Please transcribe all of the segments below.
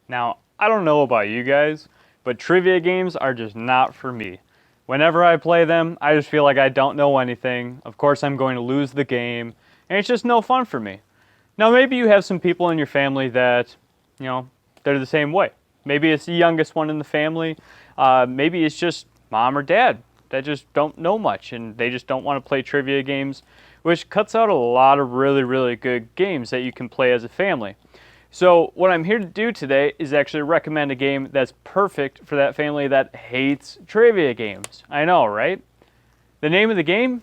Now, I don't know about you guys, but trivia games are just not for me. Whenever I play them, I just feel like I don't know anything. Of course, I'm going to lose the game, and it's just no fun for me. Now, maybe you have some people in your family that, they're the same way. Maybe it's the youngest one in the family. Maybe it's just mom or dad that just don't know much and they just don't want to play trivia games, which cuts out a lot of really, really good games that you can play as a family. So what I'm here to do today is actually recommend a game that's perfect for that family that hates trivia games. I know, right? The name of the game?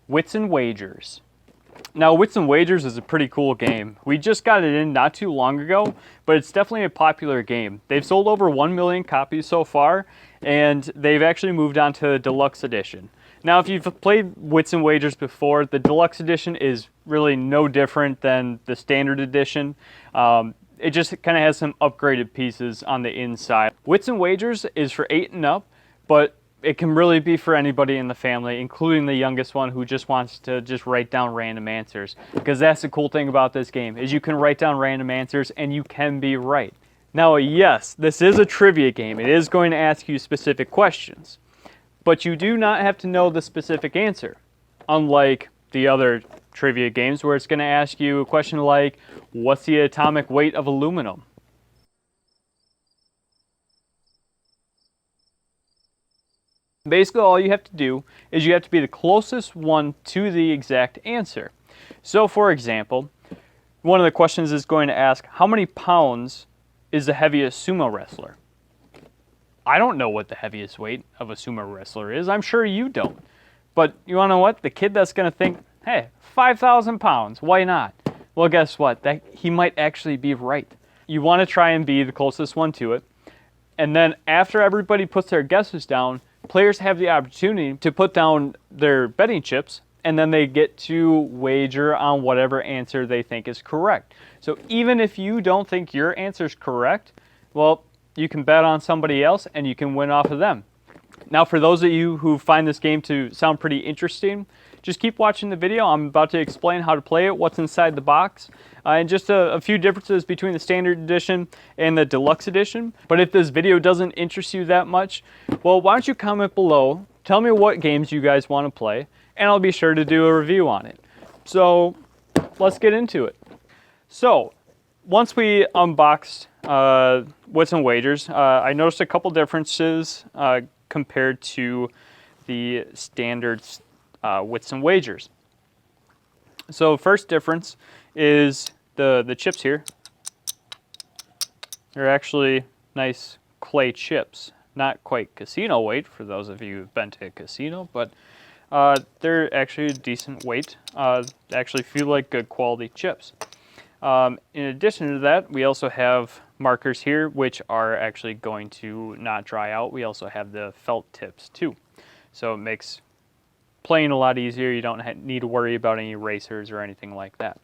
Wits and Wagers. Now, Wits and Wagers is a pretty cool game. We just got it in not too long ago, but it's definitely a popular game. They've sold over 1 million copies so far, and they've actually moved on to the Deluxe Edition. Now, if you've played Wits and Wagers before, the Deluxe Edition is really no different than the Standard Edition. It just kind of has some upgraded pieces on the inside. Wits and Wagers is for 8 and up, but it can really be for anybody in the family, including the youngest one who just wants to just write down random answers. Because that's the cool thing about this game, is you can write down random answers and you can be right. Now, yes, this is a trivia game. It is going to ask you specific questions. But you do not have to know the specific answer. Unlike the other trivia games where it's going to ask you a question like, what's the atomic weight of aluminum? Basically, all you have to do is you have to be the closest one to the exact answer. So, for example, one of the questions is going to ask, how many pounds is the heaviest sumo wrestler? I don't know what the heaviest weight of a sumo wrestler is. I'm sure you don't. But you want to know what? The kid that's going to think, hey, 5,000 pounds, why not? Well, guess what? He might actually be right. You want to try and be the closest one to it. And then after everybody puts their guesses down, players have the opportunity to put down their betting chips, and then they get to wager on whatever answer they think is correct. So even if you don't think your answer is correct, well, you can bet on somebody else and you can win off of them. Now, for those of you who find this game to sound pretty interesting, just keep watching the video. I'm about to explain how to play it, what's inside the box, and just a few differences between the Standard Edition and the Deluxe Edition. But if this video doesn't interest you that much, well, why don't you comment below, tell me what games you guys want to play, and I'll be sure to do a review on it. So, let's get into it. So, once we unboxed Wits and Wagers, I noticed a couple differences compared to the standard Wits and Wagers. So first difference is the chips here. They're actually nice clay chips. Not quite casino weight for those of you who've been to a casino, but they're actually a decent weight. They actually feel like good quality chips. In addition to that, we also have markers here, which are actually going to not dry out. We also have the felt tips too. So it makes playing a lot easier. You don't need to worry about any erasers or anything like that.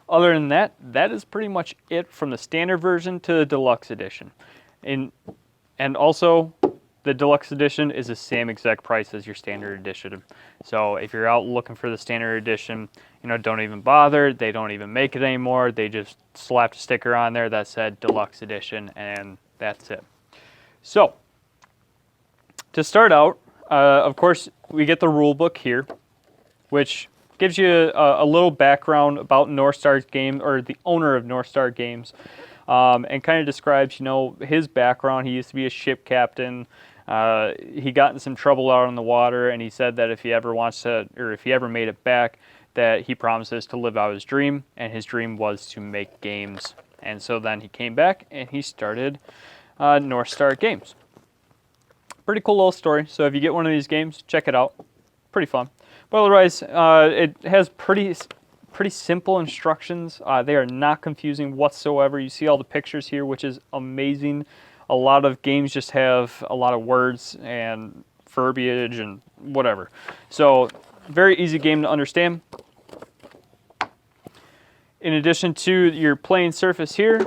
Other than that, that is pretty much it from the standard version to the Deluxe Edition. And also, the Deluxe Edition is the same exact price as your Standard Edition. So if you're out looking for the Standard Edition, don't even bother. They don't even make it anymore. They just slapped a sticker on there that said Deluxe Edition, and that's it. So, to start out, of course, we get the rule book here, which gives you a little background about North Star's game, or the owner of North Star Games, and kind of describes, his background. He used to be a ship captain. He got in some trouble out on the water, and he said that if he ever made it back, that he promises to live out his dream, and his dream was to make games. And so then he came back and he started North Star Games. Pretty cool little story. So if you get one of these games, check it out. Pretty fun. But otherwise, it has pretty simple instructions. They are not confusing whatsoever. You see all the pictures here, which is amazing. A lot of games just have a lot of words and verbiage and whatever. So, very easy game to understand. In addition to your playing surface here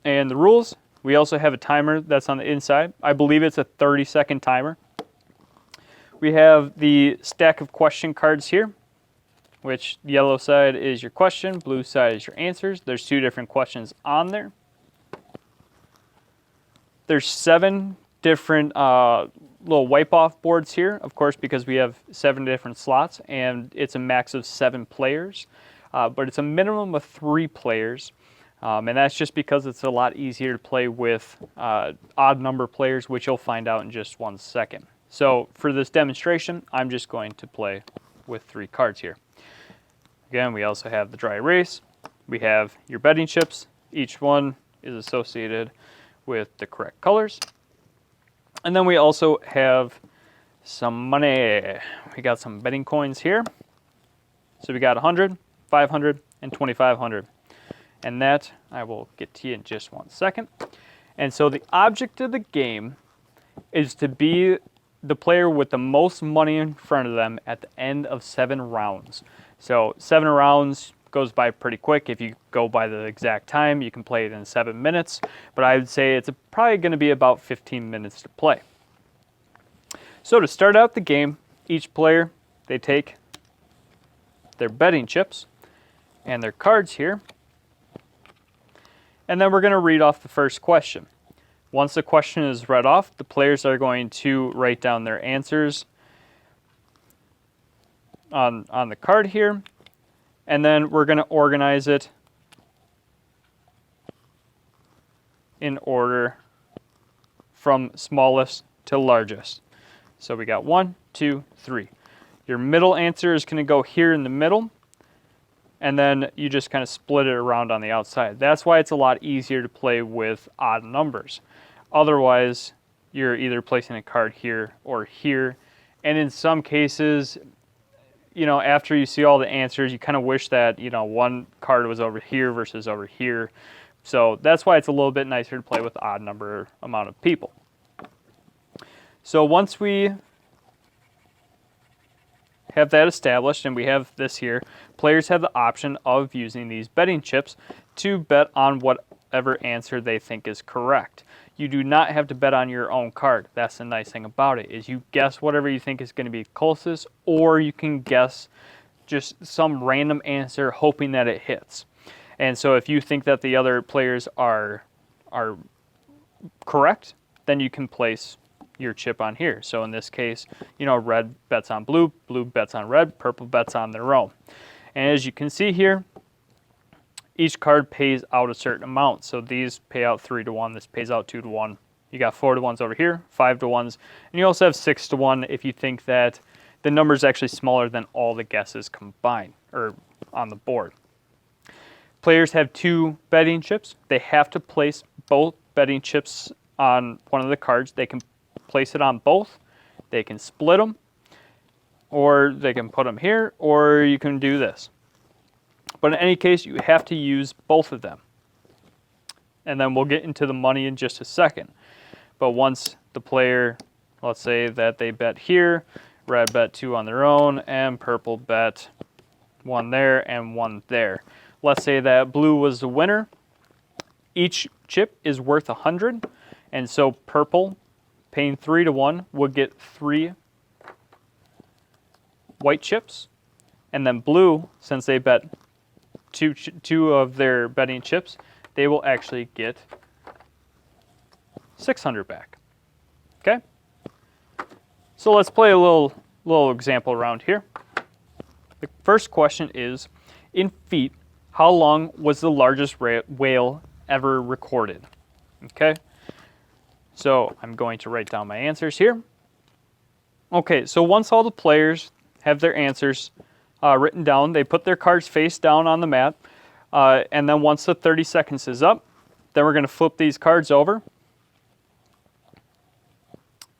and the rules, we also have a timer that's on the inside. I believe it's a 30-second timer. We have the stack of question cards here. which yellow side is your question, blue side is your answers. There's 2 different questions on there. There's 7 different little wipe-off boards here, of course, because we have 7 different slots, and it's a max of 7 players, but it's a minimum of 3 players, and that's just because it's a lot easier to play with odd number players, which you'll find out in just 1 second. So for this demonstration, I'm just going to play with 3 cards here. Again, we also have the dry erase. We have your betting chips. Each one is associated with the correct colors. And then we also have some money. We got some betting coins here. So we got 100, 500, and 2,500. And that I will get to you in just 1 second. And so the object of the game is to be the player with the most money in front of them at the end of 7 rounds. So 7 rounds goes by pretty quick. If you go by the exact time, you can play it in 7 minutes, but I would say it's probably going to be about 15 minutes to play. So to start out the game, each player, they take their betting chips and their cards here, and then we're going to read off the first question. Once the question is read off, the players are going to write down their answers on the card here, and then we're going to organize it in order from smallest to largest. So we got 1, 2, 3. Your middle answer is going to go here in the middle, and then you just kind of split it around on the outside. That's why it's a lot easier to play with odd numbers. Otherwise, you're either placing a card here or here, and in some cases, you know, after you see all the answers, you kind of wish that, you know, one card was over here versus over here. So that's why it's a little bit nicer to play with odd number amount of people. So once we have that established and we have this here, players have the option of using these betting chips to bet on whatever answer they think is correct. You do not have to bet on your own card. That's the nice thing about it, is you guess whatever you think is going to be closest, or you can guess just some random answer hoping that it hits. And so if you think that the other players are correct, then you can place your chip on here. So in this case, you know, red bets on blue, blue bets on red, purple bets on their own. And as you can see here, each card pays out a certain amount. So these pay out 3 to 1, this pays out 2 to 1. You got 4 to 1s over here, 5 to 1s, and you also have 6 to 1 if you think that the number is actually smaller than all the guesses combined, or on the board. Players have 2 betting chips. They have to place both betting chips on one of the cards. They can place it on both. They can split them, or they can put them here, or you can do this. But in any case, you have to use both of them. And then we'll get into the money in just a second. But once the player, let's say that they bet here, red bet 2 on their own, and purple bet 1 there and 1 there. Let's say that blue was the winner. Each chip is worth 100, and so purple, paying 3 to 1, would get 3 white chips. And then blue, since they bet two of their betting chips, they will actually get 600 back. Okay? So let's play a little example around here. The first question is, in feet, how long was the largest whale ever recorded? Okay? So I'm going to write down my answers here. Okay, so once all the players have their answers written down, they put their cards face down on the mat, and then once the 30 seconds is up, then we're going to flip these cards over,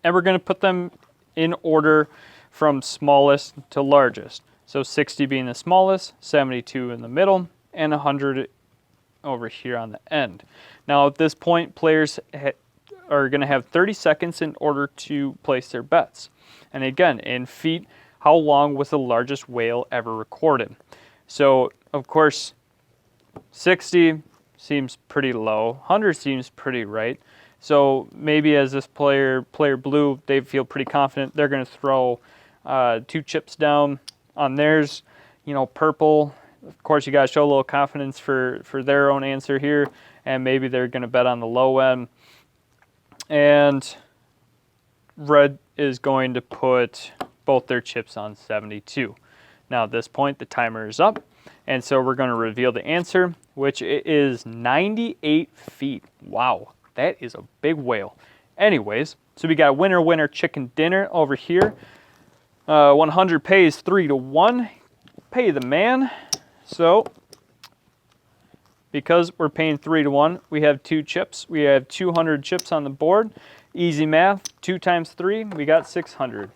and we're going to put them in order from smallest to largest. So 60 being the smallest, 72 in the middle, and 100 over here on the end. Now at this point, players are going to have 30 seconds in order to place their bets. And again, in feet, how long was the largest whale ever recorded? So, of course, 60 seems pretty low. 100 seems pretty right. So maybe as this player blue, they feel pretty confident. They're going to throw 2 chips down on theirs. you know, purple. Of course, you got to show a little confidence for their own answer here, and maybe they're going to bet on the low end. And red is going to put both their chips on 72. Now at this point, the timer is up, and so we're going to reveal the answer, which is 98 feet. Wow, that is a big whale. Anyways, so we got winner, winner, chicken dinner over here. 100 pays 3-1. Pay the man. So, because we're paying 3-1, we have 2 chips. We have 200 chips on the board. Easy math, 2 times 3, we got 600.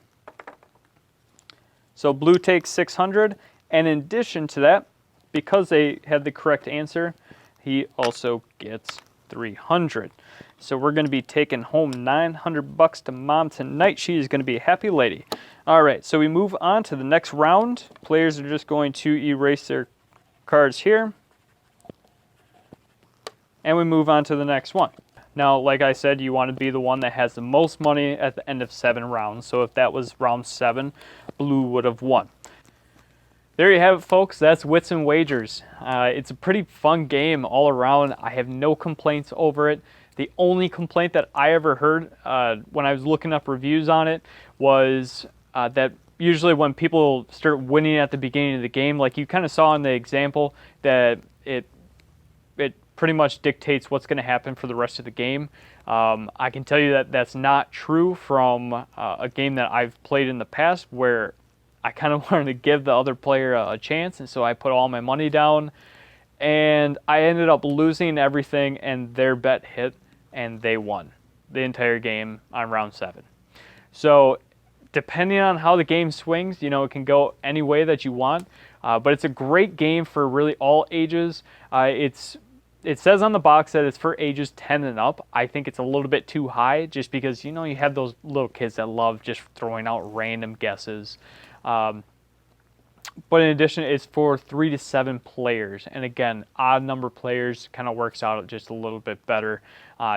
So blue takes 600, and in addition to that, because they had the correct answer, he also gets 300. So we're going to be taking home 900 bucks to mom tonight. She is going to be a happy lady. All right, so we move on to the next round. Players are just going to erase their cards here. And we move on to the next one. Now, like I said, you want to be the one that has the most money at the end of 7 rounds. So if that was round 7, blue would have won. There you have it, folks. That's Wits and Wagers. It's a pretty fun game all around. I have no complaints over it. The only complaint that I ever heard when I was looking up reviews on it was that usually when people start winning at the beginning of the game, like you kind of saw in the example, that it pretty much dictates what's going to happen for the rest of the game. I can tell you that that's not true from a game that I've played in the past where I kind of wanted to give the other player a chance, and so I put all my money down, and I ended up losing everything, and their bet hit, and they won the entire game on round 7. So depending on how the game swings, you know, it can go any way that you want, but it's a great game for really all ages. It says on the box that it's for ages 10 and up. I think it's a little bit too high just because, you know, you have those little kids that love just throwing out random guesses. But in addition, it's for 3 to 7 players. And again, odd number players kind of works out just a little bit better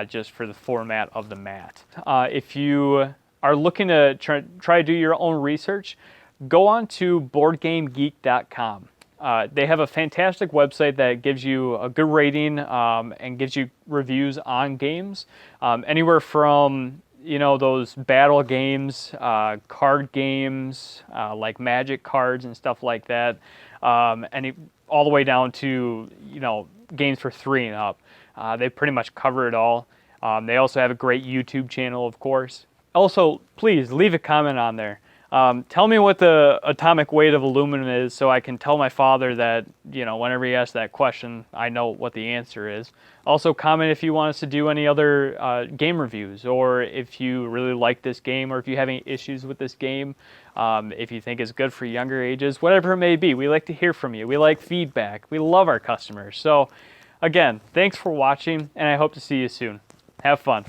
just for the format of the mat. If you are looking to try to do your own research, go on to BoardGameGeek.com. They have a fantastic website that gives you a good rating and gives you reviews on games. Anywhere from, you know, those battle games, card games, like Magic cards and stuff like that, and all the way down to, you know, games for 3 and up. They pretty much cover it all. They also have a great YouTube channel, of course. Also, please leave a comment on there. Tell me what the atomic weight of aluminum is so I can tell my father that, you know, whenever he asks that question, I know what the answer is. Also, comment if you want us to do any other game reviews, or if you really like this game, or if you have any issues with this game, if you think it's good for younger ages, whatever it may be. We like to hear from you. We like feedback. We love our customers. So, again, thanks for watching, and I hope to see you soon. Have fun.